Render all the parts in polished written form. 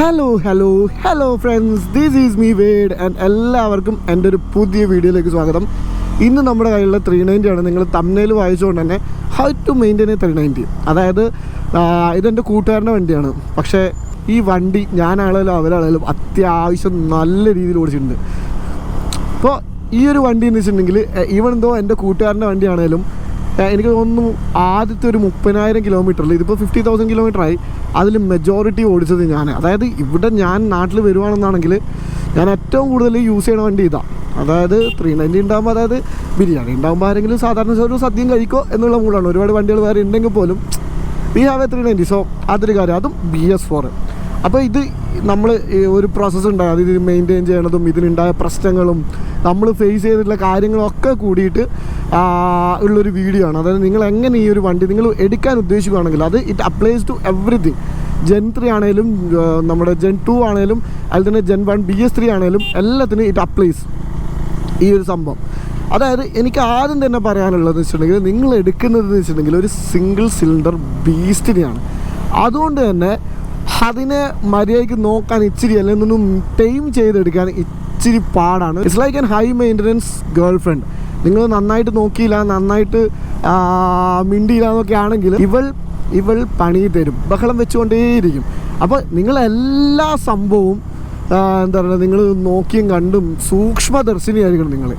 Hello friends, this is me word and എല്ലാവർക്കും എൻ്റെ ഒരു പുതിയ വീഡിയോയിലേക്ക് സ്വാഗതം. ഇന്ന് നമ്മുടെ കയ്യിലുള്ള 390 ആണ്. നിങ്ങൾ തംബ്നെയിൽ വായിച്ചുകൊണ്ട് തന്നെ ഹൗ ടു മെയിൻറ്റെയിൻ 390. അതായത് ഇതെൻ്റെ കൂട്ടുകാരൻ്റെ വണ്ടിയാണ്. പക്ഷേ ഈ വണ്ടി ഞാനാണേലും അവരാണേലും അത്യാവശ്യം നല്ല രീതിയിൽ ഓടിച്ചിട്ടുണ്ട്. അപ്പോൾ ഈ ഒരു വണ്ടി എന്ന് വെച്ചിട്ടുണ്ടെങ്കിൽ ഈവൻ എന്തോ എൻ്റെ കൂട്ടുകാരൻ്റെ വണ്ടിയാണേലും എനിക്ക് തോന്നുന്നു ആദ്യത്തെ ഒരു 30,000 കിലോമീറ്ററിൽ, ഇതിപ്പോൾ 50,000 കിലോമീറ്ററായി, അതിൽ മെജോറിറ്റി ഓടിച്ചത് ഞാൻ. അതായത് ഇവിടെ ഞാൻ നാട്ടിൽ വരുവാണെന്നാണെങ്കിൽ ഞാൻ ഏറ്റവും കൂടുതൽ യൂസ് ചെയ്യുന്ന വണ്ടി ഇതാണ്. അതായത് 390 ഉണ്ടാകുമ്പോൾ, അതായത് ബിരിയാണി ഉണ്ടാകുമ്പോൾ ആരെങ്കിലും സാധാരണ ഒരു സദ്യം കഴിക്കോ എന്നുള്ള മൂടാണ്. ഒരുപാട് വണ്ടികൾ വേറെ ഉണ്ടെങ്കിൽ പോലും വി ഹാവ് എ 390. സോ അതൊരു കാര്യം, അതും BS4. അപ്പോൾ ഇത് നമ്മൾ ഒരു പ്രോസസ്സ് ഉണ്ടാകും, അത് ഇത് മെയിൻറ്റെയിൻ ചെയ്യണതും ഇതിനുണ്ടായ പ്രശ്നങ്ങളും നമ്മൾ ഫേസ് ചെയ്തിട്ടുള്ള കാര്യങ്ങളൊക്കെ കൂടിയിട്ട് ഉള്ളൊരു വീഡിയോ ആണ്. അതായത് നിങ്ങൾ എങ്ങനെ ഈ ഒരു വണ്ടി നിങ്ങൾ എടുക്കാൻ ഉദ്ദേശിക്കുകയാണെങ്കിൽ അത് it applies to everything. Gen 3 ആണെങ്കിലും നമ്മുടെ Gen 2 ആണെങ്കിലും അതിൽ തന്നെ Gen 1 BS3 ആണെങ്കിലും എല്ലാത്തിനും ഇറ്റ് അപ്ലൈസ് ഈ ഒരു സംഭവം. അതായത് എനിക്ക് ആദ്യം തന്നെ പറയാനുള്ളതെന്ന് വെച്ചിട്ടുണ്ടെങ്കിൽ, നിങ്ങൾ എടുക്കുന്നതെന്ന് വെച്ചിട്ടുണ്ടെങ്കിൽ ഒരു സിംഗിൾ സിലിണ്ടർ ബീസ്റ്റിനെയാണ്. അതുകൊണ്ട് തന്നെ അതിനെ മര്യാദയ്ക്ക് നോക്കാൻ ഇച്ചിരി അല്ലെങ്കിൽ ടൈം ചെയ്തെടുക്കാൻ ഇച്ചിരി പാടാണ്. It's like an high maintenance girl friend. നിങ്ങൾ നന്നായിട്ട് നോക്കിയില്ല, നന്നായിട്ട് മിണ്ടിയില്ല എന്നൊക്കെ ആണെങ്കിൽ ഇവൾ പണി തരും, ബഹളം വെച്ചുകൊണ്ടേയിരിക്കും. അപ്പോൾ നിങ്ങളെല്ലാ സംഭവവും എന്താ പറയുക, നിങ്ങൾ നോക്കിയും കണ്ടും സൂക്ഷ്മദർശിനിയായിരിക്കണം. നിങ്ങൾ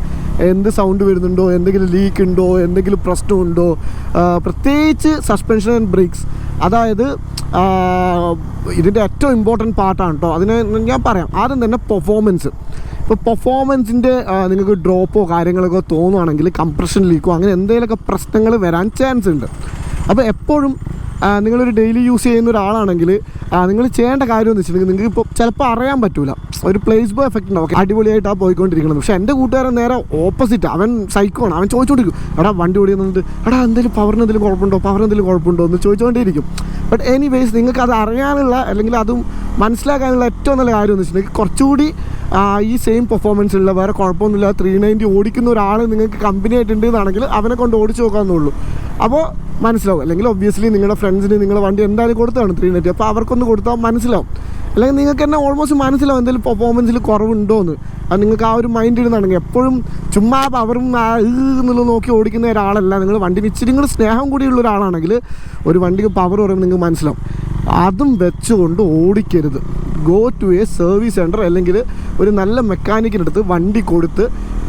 എന്ത് സൗണ്ട് വരുന്നുണ്ടോ, എന്തെങ്കിലും ലീക്ക് ഉണ്ടോ, എന്തെങ്കിലും പ്രശ്നമുണ്ടോ, പ്രത്യേകിച്ച് സസ്പെൻഷൻ ആൻഡ് ബ്രേക്സ്. അതായത് ഇതിൻ്റെ ഏറ്റവും ഇമ്പോർട്ടൻറ്റ് പാർട്ടാണ് കേട്ടോ. അതിന് ഞാൻ പറയാം. ആദ്യം തന്നെ പെർഫോമൻസ്. ഇപ്പോൾ പെർഫോമൻസിൻ്റെ നിങ്ങൾക്ക് ഡ്രോപ്പോ കാര്യങ്ങളൊക്കെ തോന്നുകയാണെങ്കിൽ കംപ്രഷൻ ലീക്കോ അങ്ങനെ എന്തെങ്കിലുമൊക്കെ പ്രശ്നങ്ങൾ വരാൻ ചാൻസ് ഉണ്ട്. അപ്പോൾ എപ്പോഴും നിങ്ങളൊരു ഡെയിലി യൂസ് ചെയ്യുന്ന ഒരാളാണെങ്കിൽ നിങ്ങൾ ചെയ്യേണ്ട കാര്യം എന്ന് വെച്ചിട്ടുണ്ടെങ്കിൽ, നിങ്ങൾക്ക് ഇപ്പോൾ ചിലപ്പോൾ അറിയാൻ പറ്റില്ല, ഒരു പ്ലേസ് ബോ എഫക്റ്റ് ഉണ്ടാവും. അടിപൊളിയായിട്ടാണ് പോയിക്കൊണ്ടിരിക്കുന്നത്. പക്ഷേ എൻ്റെ കൂട്ടുകാരൻ നേരെ ഓപ്പോസിറ്റ്, അവൻ സൈക്കോണ്. അവൻ ചോദിച്ചുകൊണ്ടിരിക്കും, എടാ വണ്ടി ഓടിക്കുന്നുണ്ട്, എടാ എന്തെങ്കിലും പവറിന് എന്തെങ്കിലും കുഴപ്പമുണ്ടോ എന്ന് ചോദിച്ചുകൊണ്ടേയിരിക്കും. ബട്ട് എനിവേസ്, നിങ്ങൾക്ക് അത് അറിയാനുള്ള അല്ലെങ്കിൽ അതും മനസ്സിലാക്കാനുള്ള ഏറ്റവും നല്ല കാര്യം എന്ന് വെച്ചിട്ടുണ്ടെങ്കിൽ, കുറച്ചുകൂടി ഈ സെയിം പെർഫോമൻസ് ഉള്ള, വേറെ കുഴപ്പമൊന്നുമില്ല 390 ഓടിക്കുന്ന ഒരാൾ നിങ്ങൾക്ക് കമ്പനി ആയിട്ടുണ്ട് എന്നാണെങ്കിൽ അവനെ കൊണ്ട് ഓടിച്ച് നോക്കാമെന്നുള്ളൂ. അപ്പോൾ മനസ്സിലാവും. അല്ലെങ്കിൽ ഒബ്വിയസ്ലി നിങ്ങളുടെ ഫ്രണ്ട്സിന് നിങ്ങളുടെ വണ്ടി എന്തായാലും കൊടുത്തതാണ് 390. അപ്പോൾ അവർക്കൊന്ന് കൊടുത്താൽ മനസ്സിലാവും. അല്ലെങ്കിൽ നിങ്ങൾക്ക് തന്നെ ഓൾമോസ്റ്റ് മനസ്സിലാവും എന്തെങ്കിലും പെർഫോമൻസിൽ കുറവുണ്ടോ എന്ന്. അത് നിങ്ങൾക്ക് ആ ഒരു മൈൻഡ് ഇരുന്നാണെങ്കിൽ, എപ്പോഴും ചുമ്മാ പവറും എന്നുള്ളത് നോക്കി ഓടിക്കുന്ന ഒരാളല്ല. നിങ്ങൾ വണ്ടിന് ഇച്ചിരി നിങ്ങൾ സ്നേഹം കൂടിയുള്ള ഒരാളാണെങ്കിൽ ഒരു വണ്ടിക്ക് പവർ പറയുമ്പോൾ നിങ്ങൾക്ക് മനസ്സിലാവും. അതും വെച്ചുകൊണ്ട് ഓടിക്കരുത്. Go to a service centre അല്ലെങ്കിൽ ഒരു നല്ല മെക്കാനിക്കിനടുത്ത് വണ്ടി കൊടുത്ത്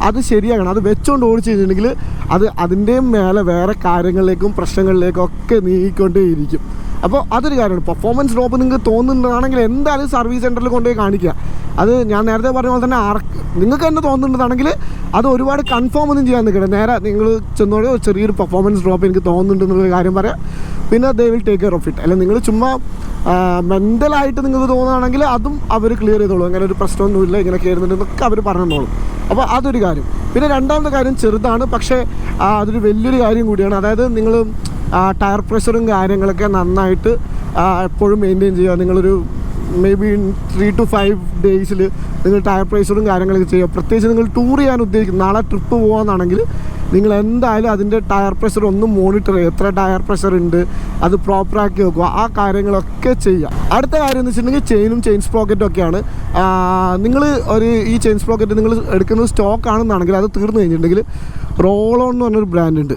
അത് ശരിയാക്കണം. അത് വെച്ചുകൊണ്ട് ഓടിച്ചു കഴിഞ്ഞിട്ടുണ്ടെങ്കിൽ അത് അതിൻ്റെ മേലെ വേറെ കാര്യങ്ങളിലേക്കും പ്രശ്നങ്ങളിലേക്കും ഒക്കെ നീങ്ങിക്കൊണ്ടേയിരിക്കും. അപ്പോൾ അതൊരു കാര്യമാണ്. പെർഫോമൻസ് ഡ്രോപ്പ് നിങ്ങൾക്ക് തോന്നുന്നതാണെങ്കിൽ എന്തായാലും സർവീസ് സെൻറ്ററിൽ കൊണ്ടുപോയി കാണിക്കുക. അത് ഞാൻ നേരത്തെ പറഞ്ഞ പോലെ തന്നെ നിങ്ങൾക്ക് തന്നെ തോന്നുന്നതാണെങ്കിൽ അത് ഒരുപാട് കൺഫേം ഒന്നും ചെയ്യാൻ നിൽക്കണം. നേരെ നിങ്ങൾ ചെന്നോടെ ചെറിയൊരു പെർഫോമൻസ് ഡ്രോപ്പ് എനിക്ക് തോന്നുന്നുണ്ടെന്നുള്ള കാര്യം പറയാം. പിന്നെ they will take care of it. അല്ലെങ്കിൽ നിങ്ങൾ ചുമ്മാ മെൻ്റലായിട്ട് നിങ്ങൾക്ക് തോന്നുകയാണെങ്കിൽ അതും അവർ ക്ലിയർ ചെയ്തോളൂ. അങ്ങനെ ഒരു പ്രശ്നമൊന്നുമില്ല, ഇങ്ങനെ കയറുന്നുണ്ടെന്നൊക്കെ അവർ പറഞ്ഞോളും. അപ്പോൾ അതൊരു കാര്യം. പിന്നെ രണ്ടാമത്തെ കാര്യം ചെറുതാണ്, പക്ഷേ അതൊരു വലിയൊരു കാര്യം കൂടിയാണ്. അതായത് നിങ്ങൾ ടയർ പ്രഷറും കാര്യങ്ങളൊക്കെ നന്നായിട്ട് എപ്പോഴും മെയിൻറ്റെയിൻ ചെയ്യുക. നിങ്ങളൊരു മേ ബി 3 to 5 ഡേയ്സിൽ നിങ്ങൾ ടയർ പ്രഷറും കാര്യങ്ങളൊക്കെ ചെയ്യുക. പ്രത്യേകിച്ച് നിങ്ങൾ ടൂർ ചെയ്യാൻ ഉദ്ദേശിക്കും, നാളെ ട്രിപ്പ് പോകാമെന്നാണെങ്കിൽ നിങ്ങൾ എന്തായാലും അതിൻ്റെ ടയർ പ്രഷർ ഒന്ന് മോണിറ്റർ ചെയ്യുക. എത്ര ടയർ പ്രഷർ ഉണ്ട് അത് പ്രോപ്പറാക്കി വെക്കുക. ആ കാര്യങ്ങളൊക്കെ ചെയ്യുക. അടുത്ത കാര്യം എന്ന് വെച്ചിട്ടുണ്ടെങ്കിൽ ചെയിൻ സ്പ്രോക്കറ്റും ഒക്കെയാണ്. നിങ്ങൾ ഈ ചെയിൻ സ്പ്രോക്കറ്റ് നിങ്ങൾ എടുക്കുന്നത് സ്റ്റോക്ക് ആണെന്നാണെങ്കിൽ അത് തീർന്നു കഴിഞ്ഞിട്ടുണ്ടെങ്കിൽ റോളോൺ എന്ന് പറഞ്ഞൊരു ബ്രാൻഡ് ഉണ്ട്.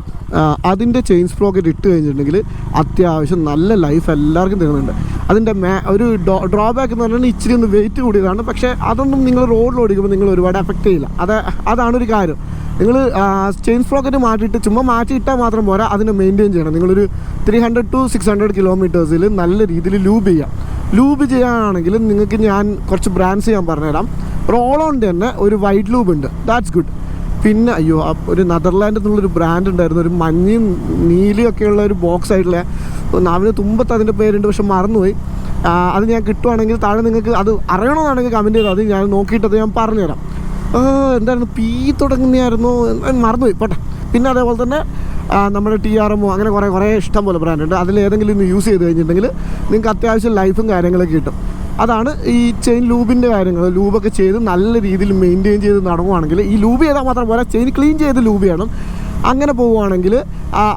അതിൻ്റെ ചെയിൻ സ്പ്രോക്കറ്റ് ഇട്ട് കഴിഞ്ഞിട്ടുണ്ടെങ്കിൽ അത്യാവശ്യം നല്ല ലൈഫ് എല്ലാവർക്കും തരുന്നുണ്ട്. അതിൻ്റെ ഒരു ഡ്രോബാക്ക് എന്ന് പറഞ്ഞാൽ ഇച്ചിരി ഒന്ന് വെയിറ്റ് കൂടിയതാണ്. പക്ഷേ അതൊന്നും നിങ്ങൾ റോഡിൽ ഓടിക്കുമ്പോൾ നിങ്ങൾ ഒരുപാട് എഫക്റ്റ് ചെയ്യില്ല. അതാണൊരു കാര്യം. നിങ്ങൾ ചെയിൻ സ്പ്രോക്കറ്റ് മാറ്റിയിട്ട് ചുമ്മാ മാറ്റിയിട്ടാൽ മാത്രം പോരാ, അതിനെ മെയിൻറ്റെയിൻ ചെയ്യണം. നിങ്ങളൊരു 300 to 600 കിലോമീറ്റേഴ്സിൽ നല്ല രീതിയിൽ ലൂബ് ചെയ്യുക. ലൂബ് ചെയ്യാനാണെങ്കിൽ നിങ്ങൾക്ക് ഞാൻ കുറച്ച് ബ്രാൻഡ്സ് ഞാൻ പറഞ്ഞുതരാം. റോളോൻ്റെ തന്നെ ഒരു വൈറ്റ് ലൂബ് ഉണ്ട്, ദാറ്റ്സ് ഗുഡ്. പിന്നെ ഒരു നെതർലാൻഡിൽ നിന്നുള്ളൊരു ബ്രാൻഡ് ഉണ്ടായിരുന്നു, ഒരു മഞ്ഞയും നീലയും ഒക്കെയുള്ള ഒരു ബോക്സ് ആയിട്ടുള്ള, നാവിന് തുമ്പത്ത് അതിൻ്റെ പേരുണ്ട്, പക്ഷെ മറന്നുപോയി. അത് ഞാൻ കിട്ടുവാണെങ്കിൽ താഴെ നിങ്ങൾക്ക് അത് അറിയണമെന്നാണെങ്കിൽ കമൻറ്റ് ചെയ്താൽ അത് ഞാൻ നോക്കിയിട്ടത് ഞാൻ പറഞ്ഞുതരാം. എന്തായിരുന്നു പി തുടങ്ങുന്നതായിരുന്നു, മറന്നുപോയി, പോട്ടെ. പിന്നെ അതേപോലെ തന്നെ നമ്മുടെ TRMO അങ്ങനെ കുറേ ഇഷ്ടം പോലെ ബ്രാൻഡ് ഉണ്ട്. അതിലേതെങ്കിലും ഒന്ന് യൂസ് ചെയ്ത് കഴിഞ്ഞിട്ടുണ്ടെങ്കിൽ നിങ്ങൾക്ക് അത്യാവശ്യം ലൈഫും കാര്യങ്ങളൊക്കെ കിട്ടും. അതാണ് ഈ ചെയിൻ ലൂബിൻ്റെ കാര്യങ്ങൾ. ലൂബൊക്കെ ചെയ്ത് നല്ല രീതിയിൽ മെയിൻറ്റെയിൻ ചെയ്ത് നടങ്ങുവാണെങ്കിൽ, ഈ ലൂബ് ചെയ്താൽ മാത്രം പോരാ, ചെയിൻ ക്ലീൻ ചെയ്ത് ലൂബ് ചെയ്യണം. അങ്ങനെ പോവുകയാണെങ്കിൽ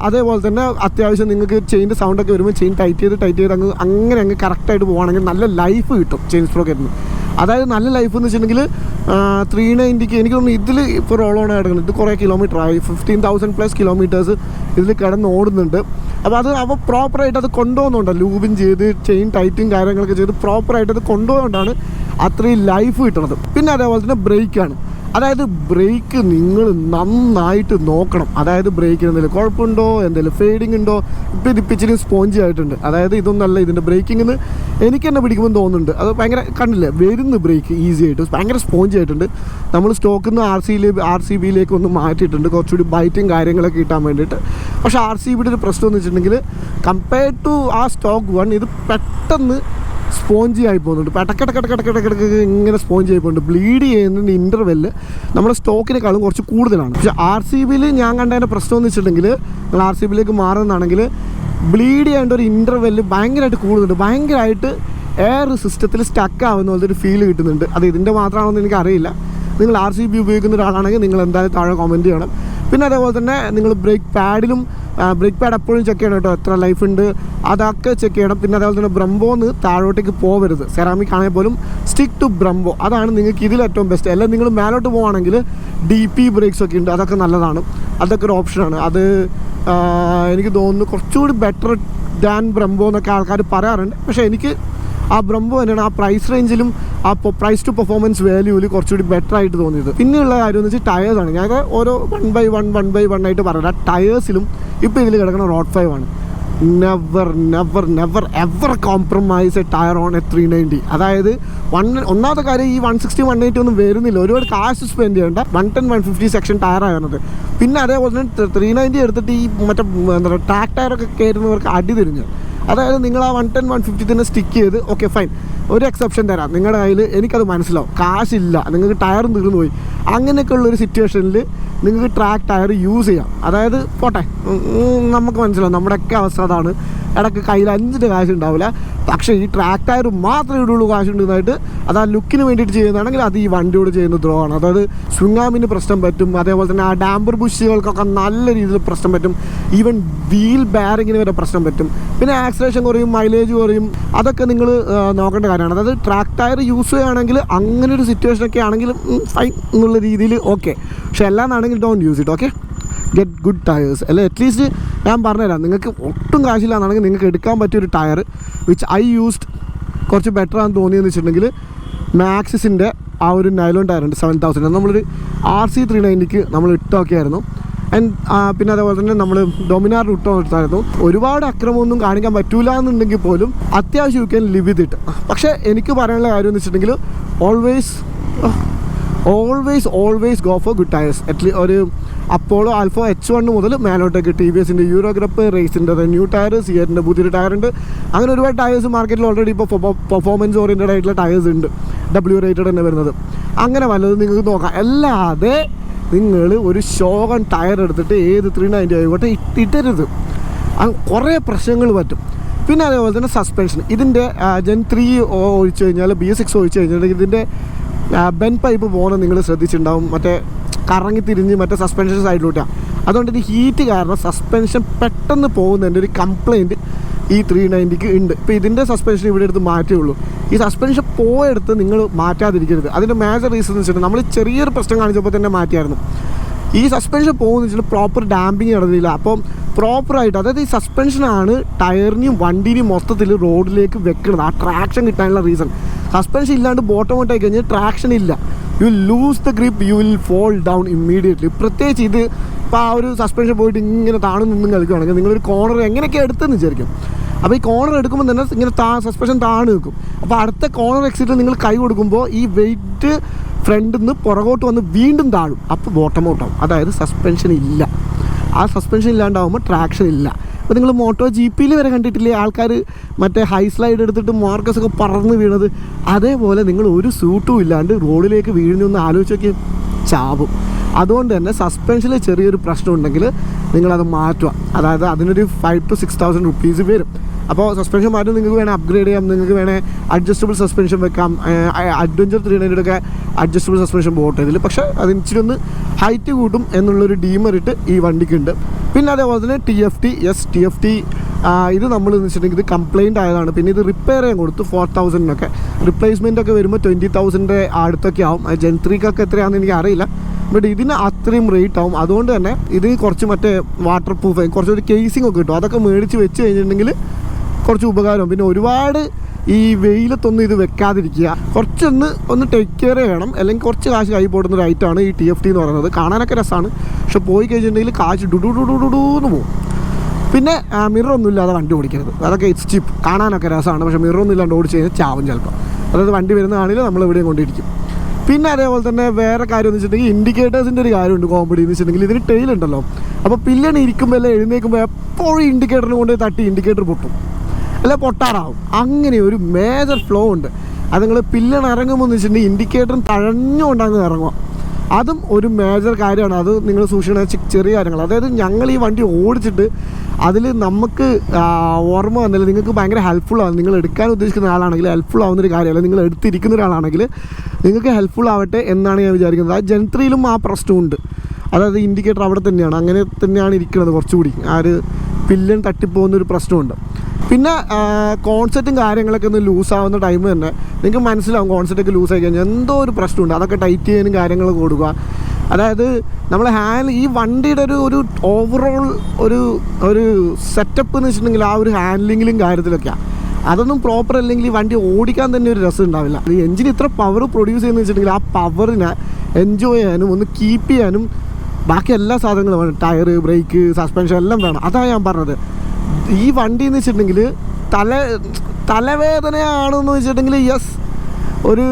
അതേപോലെ തന്നെ അത്യാവശ്യം നിങ്ങൾക്ക് ചെയിൻ്റെ സൗണ്ടൊക്കെ വരുമ്പോൾ ചെയിൻ ടൈറ്റ് ചെയ്ത് അങ്ങ് കറക്റ്റായിട്ട് പോവുകയാണെങ്കിൽ നല്ല ലൈഫ് കിട്ടും ചെയിൻ സ്പ്രോക്കറ്റിന്. അതായത് നല്ല ലൈഫ് എന്ന് വെച്ചിട്ടുണ്ടെങ്കിൽ 390ക്ക് എനിക്ക് തോന്നുന്നു ഇതിൽ ഇപ്പോൾ റോൾ ഓൺ കിടക്കുന്നത്. ഇത് കുറേ കിലോമീറ്റർ ആയി, 15,000+ കിലോമീറ്റേഴ്സ് ഇതിൽ കിടന്ന് ഓടുന്നുണ്ട്. അപ്പോൾ പ്രോപ്പറായിട്ട് അത് കൊണ്ടുപോകുന്നുണ്ട്, ലൂബിൻ ചെയ്ത് ചെയിൻ ടൈറ്റും കാര്യങ്ങളൊക്കെ ചെയ്ത് പ്രോപ്പറായിട്ട് അത് കൊണ്ടുപോകുന്നതുകൊണ്ടാണ് അത്രയും ലൈഫ് കിട്ടുന്നത്. പിന്നെ അതേപോലെ തന്നെ ബ്രേക്കാണ്. അതായത് ബ്രേക്ക് നിങ്ങൾ നന്നായിട്ട് നോക്കണം. അതായത് ബ്രേക്കിന് എന്തെങ്കിലും കുഴപ്പമുണ്ടോ, എന്തെങ്കിലും ഫെയ്ഡിങ് ഉണ്ടോ. ഇപ്പോൾ ഇത് ഇച്ചിരി സ്പോഞ്ചി ആയിട്ടുണ്ട്. അതായത് ഇതൊന്നല്ല ഇതിൻ്റെ ബ്രേക്കിങ്ങിന് എനിക്ക് തന്നെ പിടിക്കുമ്പോൾ തോന്നുന്നുണ്ട്. അത് ഭയങ്കര കണ്ടില്ലേ വരുന്നു ബ്രേക്ക് ഈസി ആയിട്ട്, ഭയങ്കര സ്പോഞ്ചി ആയിട്ടുണ്ട്. നമ്മൾ സ്റ്റോക്കിൽ നിന്ന് RCBയിലേക്ക് ഒന്ന് മാറ്റിയിട്ടുണ്ട് കുറച്ചുകൂടി ബൈറ്റും കാര്യങ്ങളൊക്കെ കിട്ടാൻ വേണ്ടിയിട്ട്. പക്ഷേ RCBയുടെ ഒരു പ്രശ്നം എന്ന് വെച്ചിട്ടുണ്ടെങ്കിൽ കമ്പയർഡ് ടു ആ സ്റ്റോക്ക് 1 ഇത് പെട്ടെന്ന് സ്പോഞ്ചി ആയി പോകുന്നുണ്ട്. പെട്ടക്കിടക്കിടക്കിടക്കിടക്കിടക്ക് ഇങ്ങനെ സ്പോഞ്ചി ആയി പോകുന്നുണ്ട്. ബ്ലീഡ് ചെയ്യുന്നതിൻ്റെ ഇൻ്റർവെല്ല് നമ്മുടെ സ്റ്റോക്കിനേക്കാളും കുറച്ച് കൂടുതലാണ്. പക്ഷേ RCBയിൽ ഞാൻ കണ്ടതിൻ്റെ പ്രശ്നം എന്ന് വെച്ചിട്ടുണ്ടെങ്കിൽ നിങ്ങൾ RCBയിലേക്ക് മാറുന്നതാണെങ്കിൽ ബ്ലീഡ് ചെയ്യേണ്ട ഒരു ഇൻ്റർവെല്ല് ഭയങ്കരമായിട്ട് കൂടുന്നുണ്ട്. ഭയങ്കരമായിട്ട് എയർ സിസ്റ്റത്തിൽ സ്റ്റക്ക് ആവുന്ന പോലത്തെ ഒരു ഫീൽ കിട്ടുന്നുണ്ട്. അത് ഇതിൻ്റെ മാത്രമാണോ എന്ന് എനിക്കറിയില്ല. നിങ്ങൾ RCB ഉപയോഗിക്കുന്ന ഒരാളാണെങ്കിൽ നിങ്ങൾ എന്തായാലും താഴെ കമൻറ്റ് ചെയ്യണം. പിന്നെ അതേപോലെ തന്നെ നിങ്ങൾ ബ്രേക്ക് പാഡ് എപ്പോഴും ചെക്ക് ചെയ്യണം കേട്ടോ, എത്ര ലൈഫ് ഉണ്ട് അതൊക്കെ ചെക്ക് ചെയ്യണം. പിന്നെ അതേപോലെ തന്നെ ബ്രംബോന്ന് താഴോട്ടേക്ക് പോകരുത്. സെറാമിക് ആണെങ്കിൽ പോലും സ്റ്റിക്ക് ടു ബ്രംബോ, അതാണ് നിങ്ങൾക്ക് ഇതിൽ ഏറ്റവും ബെസ്റ്റ്. അല്ല നിങ്ങൾ മേലോട്ട് പോവുകയാണെങ്കിൽ DP ബ്രേക്സ് ഒക്കെ ഉണ്ട്, അതൊക്കെ നല്ലതാണ്, അതൊക്കെ ഒരു ഓപ്ഷനാണ്. അത് എനിക്ക് തോന്നുന്നു കുറച്ചുകൂടി ബെറ്റർ ദാൻ ബ്രംബോ എന്നൊക്കെ ആൾക്കാർ പറയാറുണ്ട്. പക്ഷേ എനിക്ക് ആ ബ്രംബോ തന്നെയാണ് ആ പ്രൈസ് റേഞ്ചിലും ആ പ്രൈസ് ടു പെർഫോമൻസ് വാല്യൂവിൽ കുറച്ചുകൂടി ബെറ്റർ ആയിട്ട് തോന്നിയത്. പിന്നെയുള്ള കാര്യം എന്ന് വെച്ചാൽ ടയേഴ്സാണ്. ഞാൻ ഓരോ 1/1 ആയിട്ട് പറയാം. ടയേഴ്സിലും ഇപ്പോൾ ഇതിൽ കിടക്കുന്ന റോഡ് 5 ആണ്. Never ever compromise a tyre on a 390. അതായത് ഒന്നാമത്തെ കാര്യം ഈ 160 180 ഒന്നും വരുന്നില്ല, ഒരുപാട് കാശ് സ്പെൻഡ് ചെയ്യേണ്ട. 110 150 സെക്ഷൻ ടയറായിരുന്നത്. പിന്നെ അതേപോലെ തന്നെ 390 എടുത്തിട്ട് ഈ മറ്റേ എന്താ പറയുക ട്രാക്ക് ടയറൊക്കെ കയറുന്നവർക്ക് അടി തിരിഞ്ഞ്. അതായത് നിങ്ങൾ ആ 110 150 തന്നെ സ്റ്റിക്ക് ചെയ്ത് ഓക്കെ ഫൈൻ, ഒരു എക്സെപ്ഷൻ തരാം നിങ്ങളുടെ കയ്യിൽ, എനിക്കത് മനസ്സിലാവും, കാശില്ല, നിങ്ങൾക്ക് ടയറും തീർന്നു പോയി, അങ്ങനെയൊക്കെ ഉള്ളൊരു സിറ്റുവേഷനിൽ നിങ്ങൾക്ക് ട്രാക്ക് ടയർ യൂസ് ചെയ്യാം. അതായത് പോട്ടെ, നമുക്ക് മനസ്സിലാവും നമ്മുടെയൊക്കെ അവസ്ഥ അതാണ്. ഇടയ്ക്ക് കയ്യിൽ 5 കാശ് ഉണ്ടാവില്ല. പക്ഷേ ഈ ട്രാക്ക് ടയർ മാത്രമേ ഇവിടെയുള്ളൂ കാശുണ്ടെന്നായിട്ട് അത് ആ ലുക്കിന് വേണ്ടിയിട്ട് ചെയ്യുന്നതാണെങ്കിൽ അത് ഈ വണ്ടിയോട് ചെയ്യുന്ന ദ്രോ ആണ്. അതായത് സ്വിങ്ങാമിന് പ്രശ്നം പറ്റും. അതേപോലെ തന്നെ ആ ഡാമ്പർ ബുഷുകൾക്കൊക്കെ നല്ല രീതിയിൽ പ്രശ്നം പറ്റും. ഈവൻ വീൽ ബാരിങ്ങിന് വരെ പ്രശ്നം പറ്റും. പിന്നെ ആക്സിലേഷൻ കുറയും, മൈലേജ് കുറയും. അതൊക്കെ നിങ്ങൾ നോക്കേണ്ട കാര്യമാണ്. അതായത് ട്രാക്ക് ടയർ യൂസ് ചെയ്യുകയാണെങ്കിൽ അങ്ങനെ ഒരു സിറ്റുവേഷനൊക്കെ ആണെങ്കിൽ ഫൈൻ എന്നുള്ള രീതിയിൽ ഓക്കെ. പക്ഷെ എല്ലാന്നാണെങ്കിൽ don't use it. Okay, get good tyres. അല്ലെ അറ്റ്ലീസ്റ്റ് ഞാൻ പറഞ്ഞുതരാം, നിങ്ങൾക്ക് ഒട്ടും കാശില്ല എന്നാണെങ്കിൽ നിങ്ങൾക്ക് എടുക്കാൻ പറ്റിയൊരു ടയർ വിച്ച് ഐ യൂസ്ഡ് കുറച്ച് ബെറ്റർ ആണെന്ന് തോന്നിയെന്ന് വെച്ചിട്ടുണ്ടെങ്കിൽ മാക്സിസിൻ്റെ ആ ഒരു നൈലോൺ ടയറുണ്ട് 7000. നമ്മളൊരു RC 390ക്ക് നമ്മൾ ഇട്ടൊക്കെയായിരുന്നു. ആൻഡ് പിന്നെ അതേപോലെ തന്നെ നമ്മൾ ഡൊമിനാർ ഇട്ടോ എടുത്തായിരുന്നു. ഒരുപാട് അക്രമമൊന്നും കാണിക്കാൻ പറ്റൂല എന്നുണ്ടെങ്കിൽ പോലും അത്യാവശ്യം you can live with it. പക്ഷേ എനിക്ക് പറയാനുള്ള കാര്യം എന്ന് വെച്ചിട്ടുണ്ടെങ്കിൽ always go for good tyres. At least ഒരു അപ്പോളോ ആൽഫോ H1 മുതൽ മേലോട്ടേക്ക് TVSൻ്റെ യൂറോഗ്രപ്പ്, റേസിൻ്റെ ന്യൂ ടയർ, സിയറിൻ്റെ പുതിയൊരു ടയറുണ്ട്. അങ്ങനെ ഒരുപാട് ടയേഴ്സ് മാർക്കറ്റിൽ ഓൾറെഡി ഇപ്പോൾ പെർഫോമൻസ് ഓറിയൻറ്റഡ് ആയിട്ടുള്ള ടയേഴ്സ് ഉണ്ട്, W റേറ്റഡ് തന്നെ വരുന്നത്. അങ്ങനെ വല്ലതും നിങ്ങൾക്ക് നോക്കാം. അല്ലാതെ നിങ്ങൾ ഒരു ഷോഗൺ ടയർ എടുത്തിട്ട് ഏത് 390 ആയിക്കോട്ടെ ഇട്ടരുത്. കുറേ പ്രശ്നങ്ങൾ പറ്റും. പിന്നെ അതേപോലെ തന്നെ സസ്പെൻഷൻ, ഇതിൻ്റെ Gen 3 ഒഴിച്ച് കഴിഞ്ഞാൽ BS6 ഒഴിച്ച് കഴിഞ്ഞിട്ടുണ്ടെങ്കിൽ ഇതിൻ്റെ ബെൻ പൈപ്പ് പോകുന്നത് നിങ്ങൾ ശ്രദ്ധിച്ചിട്ടുണ്ടാവും. മറ്റേ കറങ്ങി തിരിഞ്ഞ് മറ്റേ സസ്പെൻഷൻ സൈഡിലോട്ടാണ്. അതുകൊണ്ട് ഇത് ഹീറ്റ് കാരണം സസ്പെൻഷൻ പെട്ടെന്ന് പോകുന്നതിൻ്റെ ഒരു കംപ്ലയിൻറ്റ് ഈ 390ക്ക് ഉണ്ട്. ഇപ്പോൾ ഇതിൻ്റെ സസ്പെൻഷൻ ഇവിടെ എടുത്ത് മാറ്റുകയുള്ളൂ. ഈ സസ്പെൻഷൻ പോയെടുത്ത് നിങ്ങൾ മാറ്റാതിരിക്കരുത്. അതിൻ്റെ മേജർ റീസൺ എന്ന് വെച്ചിട്ട് നമ്മൾ ചെറിയൊരു പ്രശ്നം കാണിച്ചപ്പോൾ തന്നെ മാറ്റിയായിരുന്നു. ഈ സസ്പെൻഷൻ പോകുന്ന വെച്ചിട്ട് പ്രോപ്പർ ഡാമ്പിങ് നടന്നില്ല. അപ്പം പ്രോപ്പറായിട്ട്, അതായത് ഈ സസ്പെൻഷനാണ് ടയറിനെയും വണ്ടീനെയും മൊത്തത്തിൽ റോഡിലേക്ക് വെക്കുന്നത്, ആ ട്രാക്ഷൻ കിട്ടാനുള്ള റീസൺ. സസ്പെൻഷൻ ഇല്ലാണ്ട് ബോട്ടം ഔട്ടായി കഴിഞ്ഞാൽ ട്രാക്ഷൻ ഇല്ല, you will lose the grip, you will fall down immediately. പ്രത്യേകിച്ച് ഇത് ഇപ്പോൾ ആ ഒരു സസ്പെൻഷൻ പോയിട്ട് ഇങ്ങനെ താണു നിന്നും കളിക്കുകയാണെങ്കിൽ നിങ്ങളൊരു കോർണർ എങ്ങനെയൊക്കെ എടുത്തെന്ന് വിചാരിക്കും. അപ്പോൾ ഈ കോർണർ എടുക്കുമ്പോൾ തന്നെ ഇങ്ങനെ സസ്പെൻഷൻ താണു നിൽക്കും. അപ്പോൾ അടുത്ത കോർണർ എക്സിറ്റിൽ നിങ്ങൾ കൈ കൊടുക്കുമ്പോൾ ഈ വെയിറ്റ് ഫ്രണ്ടിൽ നിന്ന് പുറകോട്ട് വന്ന് വീണ്ടും താഴും. അപ്പോൾ ബോട്ടം ഔട്ടാവും. അതായത് സസ്പെൻഷൻ ഇല്ല. ആ സസ്പെൻഷൻ ഇല്ലാണ്ടാവുമ്പോൾ ട്രാക്ഷൻ ഇല്ല. അപ്പോൾ നിങ്ങൾ മോട്ടോ GPയിൽ വരെ കണ്ടിട്ടില്ലേ ആൾക്കാർ മറ്റേ ഹൈ സ്ലൈഡ് എടുത്തിട്ട് മാർക്കസൊക്കെ പറന്ന് വീണത്? അതേപോലെ നിങ്ങൾ ഒരു സൂട്ടും ഇല്ലാണ്ട് റോഡിലേക്ക് വീഴുന്നൊന്ന് ആലോചിച്ച് നോക്കി, ചാവും. അതുകൊണ്ട് തന്നെ സസ്പെൻഷനിൽ ചെറിയൊരു പ്രശ്നം ഉണ്ടെങ്കിൽ നിങ്ങളത് മാറ്റുക. അതായത് അതിനൊരു 5,000 to 6,000 rupees വരും. അപ്പോൾ സസ്പെൻഷൻ മാറ്റി നിങ്ങൾക്ക് വേണേൽ അപ്ഗ്രേഡ് ചെയ്യാം, നിങ്ങൾക്ക് വേണേൽ അഡ്ജസ്റ്റബിൾ സസ്പെൻഷൻ വെക്കാം. അഡ്വഞ്ചർ 390 അഡ്ജസ്റ്റബിൾ സസ്പെൻഷൻ പോട്ടെ ഇതിൽ, പക്ഷേ അതിന് ഇച്ചിരി ഒന്ന് ഹൈറ്റ് കൂട്ടും എന്നുള്ളൊരു ഡീമെറിറ്റ് ഈ വണ്ടിക്കുണ്ട്. പിന്നെ അതേപോലെ തന്നെ TFT ഇത് നമ്മൾ എന്ന് വെച്ചിട്ടുണ്ടെങ്കിൽ ഇത് കംപ്ലയിൻ്റ് ആയതാണ്. പിന്നെ ഇത് റിപ്പയർ ചെയ്യാൻ കൊടുത്തു 4,000 റിപ്ലേസ്മെൻ്റ് ഒക്കെ വരുമ്പോൾ 20,000 അടുത്തൊക്കെ ആവും. Gen 3 എത്രയാണെന്ന് എനിക്ക് അറിയില്ല, ബട്ട് ഇതിന് അത്രയും റേറ്റ് ആവും. അതുകൊണ്ട് തന്നെ ഇത് കുറച്ച് മറ്റേ വാട്ടർ പ്രൂഫ് കുറച്ചൊരു കേസിംഗ് ഒക്കെ കിട്ടും. അതൊക്കെ മേടിച്ച് വെച്ച് കഴിഞ്ഞിട്ടുണ്ടെങ്കിൽ കുറച്ച് ഉപകാരം. പിന്നെ ഒരുപാട് ഈ വെയിലത്തൊന്നും ഇത് വെക്കാതിരിക്കുക, കുറച്ചൊന്ന് ടേക്ക് കെയർ ചെയ്യണം. അല്ലെങ്കിൽ കുറച്ച് കാശ് കൈ പോടുന്ന ഒരു ഐറ്റമാണ് ഈ TFT എന്ന് പറയുന്നത്. കാണാനൊക്കെ രസമാണ്, പക്ഷെ പോയി കഴിഞ്ഞിട്ടുണ്ടെങ്കിൽ കാശ് ഡുഡുഡുഡുഡുന്ന് പോകും. പിന്നെ മിററൊന്നും ഇല്ലാതെ വണ്ടി ഓടിക്കരുത്. അതൊക്കെ ഇറ്റ്സ് ചീപ്പ്. കാണാനൊക്കെ രസമാണ്, പക്ഷേ മിററൊന്നും ഇല്ലാണ്ട് ഓടിച്ച് കഴിഞ്ഞാൽ ചാവും ചിലപ്പോൾ. അതായത് വണ്ടി വരുന്നതാണെങ്കിൽ നമ്മൾ എവിടെയും കൊണ്ടിരിക്കും. പിന്നെ അതേപോലെ തന്നെ വേറെ കാര്യം എന്ന് വെച്ചിട്ടുണ്ടെങ്കിൽ ഇൻഡിക്കേറ്റേഴ്സിൻ്റെ ഒരു കാര്യമുണ്ട് കോമഡി എന്ന് വെച്ചിട്ടുണ്ടെങ്കിൽ, ഇതിന് ടെയിൽ ഉണ്ടല്ലോ. അപ്പോൾ പില്ലൺ ഇരിക്കുമ്പോൾ എല്ലാം എഴുന്നേൽക്കുമ്പോൾ എപ്പോഴും ഇൻഡിക്കേറ്ററിന് കൊണ്ട് തട്ടി ഇൻഡിക്കേറ്റർ പൊട്ടും, അല്ല പൊട്ടാറാവും. അങ്ങനെ ഒരു മേജർ ഫ്ലോ ഉണ്ട്. അത് നിങ്ങൾ പില്ലൺ ഇറങ്ങുമ്പോൾ എന്ന് വെച്ചിട്ടുണ്ടെങ്കിൽ ഇൻഡിക്കേറ്ററും തഴഞ്ഞുകൊണ്ടങ്ങ് ഇറങ്ങുക. അതും ഒരു മേജർ കാര്യമാണ്. അത് നിങ്ങൾ സൂക്ഷിക്കുന്ന ചെറിയ കാര്യങ്ങൾ. അതായത് ഞങ്ങൾ ഈ വണ്ടി ഓടിച്ചിട്ട് അതിൽ നമുക്ക് ഓർമ്മ വന്നില്ല, നിങ്ങൾക്ക് ഭയങ്കര ഹെൽപ്ഫുൾ ആവും. നിങ്ങൾ എടുക്കാൻ ഉദ്ദേശിക്കുന്ന ആളാണെങ്കിൽ ഹെൽപ്ഫുൾ ആവുന്നൊരു കാര്യമല്ല, നിങ്ങൾ എടുത്തിരിക്കുന്ന ഒരാളാണെങ്കിൽ നിങ്ങൾക്ക് ഹെൽപ്ഫുൾ ആവട്ടെ എന്നാണ് ഞാൻ വിചാരിക്കുന്നത്. ആ Gen 3 ആ പ്രശ്നമുണ്ട്. അതായത് ഇൻഡിക്കേറ്റർ അവിടെ തന്നെയാണ്, അങ്ങനെ തന്നെയാണ് ഇരിക്കുന്നത്. കുറച്ചുകൂടി ആ ഒരു പില്ലൺ തട്ടിപ്പോകുന്നൊരു പ്രശ്നമുണ്ട്. പിന്നെ കോൺസെപ്റ്റും കാര്യങ്ങളൊക്കെ ഒന്ന് ലൂസാവുന്ന ടൈം തന്നെ നിങ്ങൾക്ക് മനസ്സിലാവും. കോൺസെപ്റ്റൊക്കെ ലൂസായി കഴിഞ്ഞാൽ എന്തോ ഒരു പ്രശ്നമുണ്ട്. അതൊക്കെ ടൈറ്റ് ചെയ്യാനും കാര്യങ്ങളൊക്കെ കൊടുക്കുക. അതായത് നമ്മൾ ഈ വണ്ടിയുടെ ഒരു ഓവറോൾ ഒരു സെറ്റപ്പ് എന്ന് വെച്ചിട്ടുണ്ടെങ്കിൽ ആ ഒരു ഹാൻഡ്ലിങ്ങിലും കാര്യത്തിലൊക്കെയാണ്. അതൊന്നും പ്രോപ്പർ അല്ലെങ്കിൽ ഈ വണ്ടി ഓടിക്കാൻ തന്നെ ഒരു രസം ഉണ്ടാവില്ല. ഈ എഞ്ചിൻ ഇത്ര പവർ പ്രൊഡ്യൂസ് ചെയ്യുന്നത് വെച്ചിട്ടുണ്ടെങ്കിൽ ആ പവറിനെ എൻജോയ് ചെയ്യാനും ഒന്ന് കീപ്പ് ചെയ്യാനും ബാക്കി എല്ലാ സാധനങ്ങളും വേണം. ടയർ, ബ്രേക്ക്, സസ്പെൻഷൻ എല്ലാം വേണം. അതാണ് ഞാൻ പറഞ്ഞത്. ഈ വണ്ടി എന്ന് വെച്ചിട്ടുണ്ടെങ്കിൽ തലവേദനയാണെന്ന് വെച്ചിട്ടുണ്ടെങ്കിൽ യെസ്, ഒരു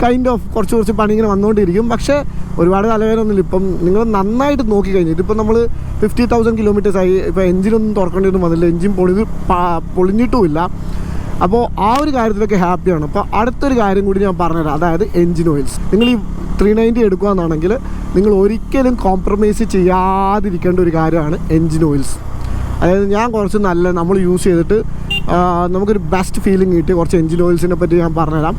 കൈൻഡ് ഓഫ് കുറച്ച് പണി ഇങ്ങനെ വന്നുകൊണ്ടിരിക്കും. പക്ഷേ ഒരുപാട് തലവേദന ഒന്നുമില്ല. ഇപ്പം നിങ്ങൾ നന്നായിട്ട് നോക്കിക്കഴിഞ്ഞിട്ട് ഇപ്പം നമ്മൾ 50,000 kilometers ആയി. ഇപ്പോൾ എഞ്ചിനൊന്നും തുറക്കേണ്ടിയൊന്നും വന്നില്ല, എഞ്ചിൻ പൊളിഞ്ഞിട്ടുമില്ല. അപ്പോൾ ആ ഒരു കാര്യത്തിലൊക്കെ ഹാപ്പിയാണ്. അപ്പോൾ അടുത്തൊരു കാര്യം കൂടി ഞാൻ പറഞ്ഞുതരാം, അതായത് എഞ്ചിൻ ഓയിൽസ്. നിങ്ങൾ ഈ 390 എടുക്കുകയെന്നാണെങ്കിൽ നിങ്ങൾ ഒരിക്കലും കോംപ്രമൈസ് ചെയ്യാതിരിക്കേണ്ട ഒരു കാര്യമാണ് എഞ്ചിൻ ഓയിൽസ്. അതായത് ഞാൻ കുറച്ച് നമ്മൾ യൂസ് ചെയ്തിട്ട് നമുക്കൊരു ബെസ്റ്റ് ഫീലിംഗ് കിട്ടിയ കുറച്ച് എഞ്ചിൻ ഓയിൽസിനെ പറ്റി ഞാൻ പറഞ്ഞുതരാം.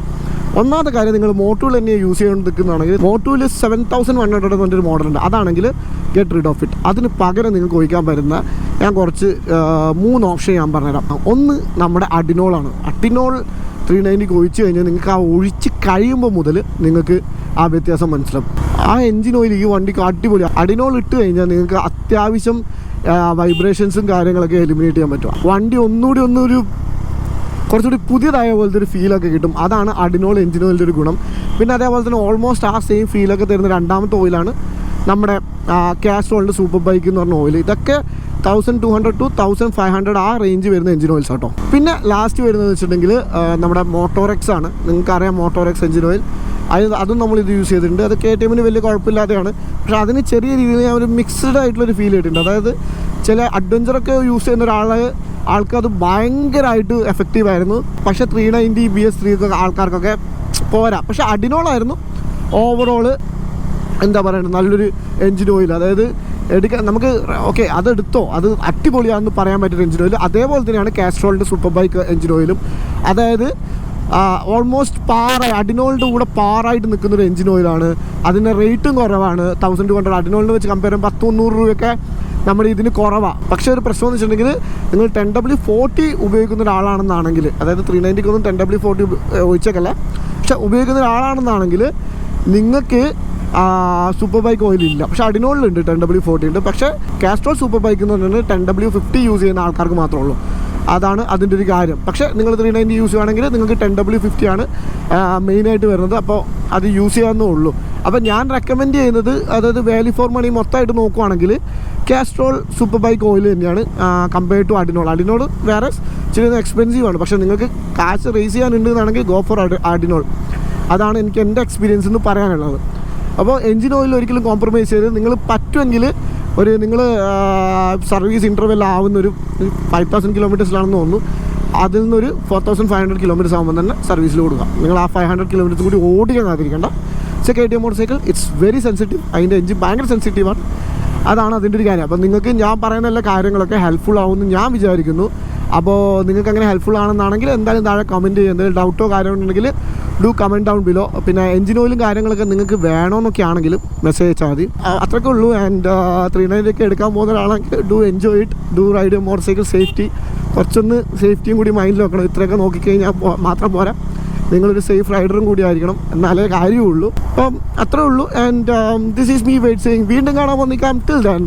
ഒന്നാമത്തെ കാര്യം, നിങ്ങൾ മോട്ടോയിൽ തന്നെ യൂസ് ചെയ്യാൻ നിൽക്കുന്നതാണെങ്കിൽ മോട്ടോയിൽ 7100 എന്ന് പറഞ്ഞൊരു മോഡലുണ്ട്. അതാണെങ്കിൽ ഗെറ്റ് റിഡ് ഓഫ് ഇറ്റ്. അതിന് പകരം നിങ്ങൾക്ക് ഒഴിക്കാൻ പറ്റുന്ന ഞാൻ കുറച്ച് 3 ഓപ്ഷൻ ഞാൻ പറഞ്ഞുതരാം. ഒന്ന് നമ്മുടെ അഡിനോളാണ്. അഡിനോൾ 390 ഒഴിച്ച് കഴിഞ്ഞാൽ നിങ്ങൾക്ക് ആ ഒഴിച്ച് കഴിയുമ്പോൾ മുതൽ നിങ്ങൾക്ക് ആ വ്യത്യാസം മനസ്സിലാവും. ആ എഞ്ചിൻ ഓയിൽ ഈ വണ്ടിക്ക് അടിപൊളി. അഡിനോൾ ഇട്ട് കഴിഞ്ഞാൽ നിങ്ങൾക്ക് അത്യാവശ്യം വൈബ്രേഷൻസും കാര്യങ്ങളൊക്കെ എലിമിനേറ്റ് ചെയ്യാൻ പറ്റും. വണ്ടി ഒന്നുകൂടി കുറച്ചുകൂടി പുതിയതായ പോലത്തെ ഒരു ഫീലൊക്കെ കിട്ടും. അതാണ് അഡിനോൾ എഞ്ചിൻ ഓയിലിൻ്റെ ഒരു ഗുണം. പിന്നെ അതേപോലെ തന്നെ ഓൾമോസ്റ്റ് ആ സെയിം ഫീലൊക്കെ തരുന്ന രണ്ടാമത്തെ ഓയിലാണ് നമ്മുടെ കാസ്ട്രോളിൻ്റെ സൂപ്പർ ബൈക്ക് എന്ന് പറഞ്ഞ ഓയിൽ. ഇതൊക്കെ 1200 to 1500 ആ റേഞ്ച് വരുന്ന എഞ്ചിൻ ഓയിൽസ് കേട്ടോ. പിന്നെ ലാസ്റ്റ് വരുന്നത് വെച്ചിട്ടുണ്ടെങ്കിൽ നമ്മുടെ മോട്ടോറെക്സ് ആണ്. നിങ്ങൾക്കറിയാം മോട്ടോറെക്സ് എഞ്ചിൻ ഓയിൽ. അതും നമ്മളിത് യൂസ് ചെയ്തിട്ടുണ്ട്. അത് KTM വലിയ കുഴപ്പമില്ലാതെയാണ്. പക്ഷേ അതിന് ചെറിയ രീതിയിൽ ഞാൻ ഒരു മിക്സ്ഡ് ആയിട്ടുള്ളൊരു ഫീൽ ചെയ്തിട്ടുണ്ട്. അതായത് ചില അഡ്വഞ്ചറൊക്കെ യൂസ് ചെയ്യുന്ന ആൾക്കത് ഭയങ്കരമായിട്ട് എഫക്റ്റീവായിരുന്നു. പക്ഷേ 390 BS3 ആൾക്കാർക്കൊക്കെ പോരാ. പക്ഷേ അഡിനോളായിരുന്നു ഓവറോൾ എന്താ പറയുക നല്ലൊരു എഞ്ചിൻ ഓയിൽ. അതായത് നമുക്ക് ഓക്കെ അതെടുത്തോ, അത് അടിപൊളിയാണെന്ന് പറയാൻ പറ്റുന്ന എഞ്ചിൻ ഓയിൽ. അതേപോലെ തന്നെയാണ് കാസ്ട്രോളിൻ്റെ സൂപ്പർ ബൈക്ക് എഞ്ചിൻ ഓയിലും. അതായത് ഓൾമോസ്റ്റ് അഡിനോളിൻ്റെ കൂടെ പാറായിട്ട് നിൽക്കുന്നൊരു എഞ്ചിൻ ഓയിലാണ്. അതിൻ്റെ റേറ്റും കുറവാണ്. 1200 അഡിനോളിനെ വെച്ച് കമ്പയർ ചെയ്യുമ്പോൾ 10-300 രൂപയൊക്കെ നമ്മുടെ ഇതിന് കുറവാണ്. പക്ഷേ ഒരു പ്രശ്നം എന്ന് വെച്ചിട്ടുണ്ടെങ്കിൽ നിങ്ങൾ 10W40 ഉപയോഗിക്കുന്ന ഒരാളാണെന്നാണെങ്കിൽ, അതായത് 390 10W40 ഒഴിച്ചേക്കല്ല, പക്ഷെ ഉപയോഗിക്കുന്ന ഒരാളാണെന്നാണെങ്കിൽ നിങ്ങൾക്ക് സൂപ്പർ ബൈക്ക് ഓയിലില്ല. പക്ഷേ അഡിനോളിലുണ്ട് 10W40 ഉണ്ട്. പക്ഷേ കാസ്ട്രോൾ സൂപ്പർ ബൈക്ക് എന്ന് പറഞ്ഞാൽ 10W50 യൂസ് ചെയ്യുന്ന ആൾക്കാർക്ക് മാത്രമേ ഉള്ളൂ. അതാണ് അതിൻ്റെ ഒരു കാര്യം. പക്ഷേ നിങ്ങൾ 390 യൂസ് ചെയ്യുകയാണെങ്കിൽ നിങ്ങൾക്ക് 10W50 ആണ് മെയിനായിട്ട് വരുന്നത്. അപ്പോൾ അത് യൂസ് ചെയ്യാവുന്നേ ഉള്ളൂ. അപ്പോൾ ഞാൻ റെക്കമെൻഡ് ചെയ്യുന്നത്, അതായത് വാല്യൂ ഫോർ മണി മൊത്തമായിട്ട് നോക്കുവാണെങ്കിൽ കാസ്ട്രോൾ സൂപ്പർ ബൈക്ക് ഓയിൽ തന്നെയാണ് കമ്പയർ ടു അഡിനോൾ. അഡിനോൾ വേറെ ഇച്ചിരി എക്സ്പെൻസീവ് ആണ്. പക്ഷേ നിങ്ങൾക്ക് കാശ് റേസ് ചെയ്യാനുണ്ടെന്നാണെങ്കിൽ ഗോ ഫോർ അഡിനോൾ. അതാണ് എനിക്ക് എൻ്റെ എക്സ്പീരിയൻസ് എന്ന് പറയാനുള്ളത്. അപ്പോൾ എഞ്ചിൻ ഓയിൽ ഒരിക്കലും കോംപ്രമൈസ് ചെയ്ത് നിങ്ങൾ പറ്റുമെങ്കിൽ നിങ്ങൾ സർവീസ് ഇൻ്റർവെൽ ആവുന്നൊരു 5000 കിലോമീറ്റേഴ്സിലാണെന്ന് തോന്നുന്നു. അതിൽ നിന്നൊരു 4500 കിലോമീറ്റേഴ്സ് ആകുമ്പോൾ തന്നെ സർവീസിൽ കൊടുക്കുക. നിങ്ങൾ ആ 500 കിലോമീറ്റേഴ്സ് കൂടി ഓടിക്കാൻ കാത്തിരിക്കേണ്ട, it's a KTM motorcycle. It's very sensitive. അതിൻ്റെ എഞ്ചിൻ ഭയങ്കര സെൻസിറ്റീവാണ്. അതാണ് അതിൻ്റെ ഒരു കാര്യം. അപ്പോൾ നിങ്ങൾക്ക് ഞാൻ പറയുന്ന എല്ലാ കാര്യങ്ങളൊക്കെ ഹെൽപ്ഫുൾ ആവുമെന്ന് ഞാൻ വിചാരിക്കുന്നു. അപ്പോൾ നിങ്ങൾക്ക് അങ്ങനെ ഹെൽപ്ഫുൾ ആണെന്നാണെങ്കിൽ എന്തായാലും താഴെ കമൻറ്റ് ചെയ്യുക. എന്തെങ്കിലും ഡൗട്ടോ കാര്യമുണ്ടെങ്കിൽ ഡു കമൻറ്റ് ഡൗൺ ബിലോ. പിന്നെ എഞ്ചിൻ ഓയിലും കാര്യങ്ങളൊക്കെ നിങ്ങൾക്ക് വേണമെന്നൊക്കെ ആണെങ്കിലും മെസ്സേജ് അയച്ചാൽ മതി. അത്രയ്ക്കേ ഉള്ളൂ. ആൻഡ് 390 ഒക്കെ എടുക്കാൻ പോകുന്ന ഒരാളാണെങ്കിൽ do enjoy it, do ride motor cycle safety. കുറച്ചൊന്ന് സേഫ്റ്റിയും കൂടി മൈൻഡിൽ വെക്കണം. ഇത്രയൊക്കെ നോക്കിക്കഴിഞ്ഞാൽ മാത്രം പോരാ, നിങ്ങളൊരു സേഫ് റൈഡറും കൂടി ആയിരിക്കണം, എന്നാലേ കാര്യമുള്ളൂ. അപ്പം അത്രേ ഉള്ളൂ. And this is me wait saying. വീണ്ടും കാണാൻ വന്നിക്കാം. Till then